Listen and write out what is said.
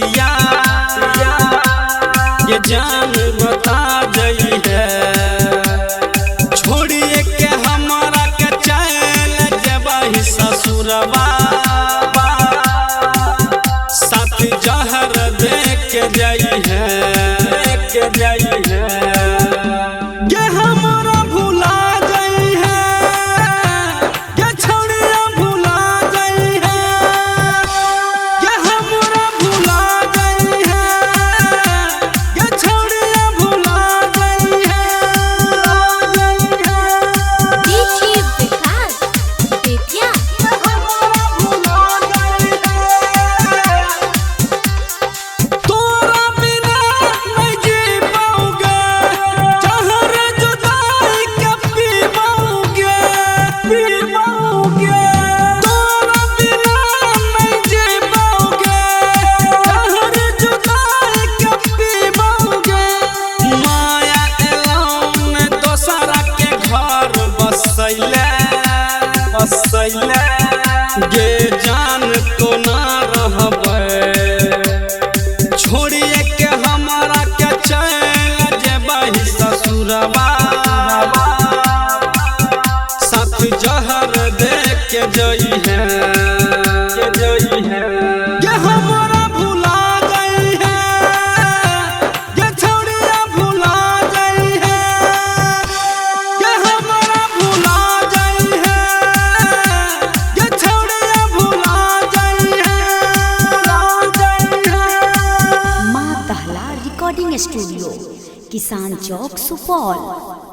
बतिया ये जान बता जई है छोड़िए के हमारा के चल जबही ससुरवा साथ जहर दे के जाई है ये हमारा भुला गई है ये छोड़िया भुला गई है ये हमारा भुला गई है ये छोड़िया भुला गई है डीजे विकास बेतिया हमारा भुला गई है तोरा बिना नहीं जी पाऊंगे जहर जुदाई के पीवाऊंगे तोरा बिना नहीं जी पाऊंगे जहर जुदाई के पीवाऊंगे माया एलौन दोसरा के घर बसैले गे जान तो ना रहबै छोड़िए के हमारा के चल जबही ससुरवा साथ जहर दे के जई है ये हमारा भुला गई है ये छोड़िया भुला गई है ये हमारा भुला गई है ये छोड़िया भुला गई है माँ दहला रिकॉर्डिंग स्टूडियो किसान चौक सुपौल।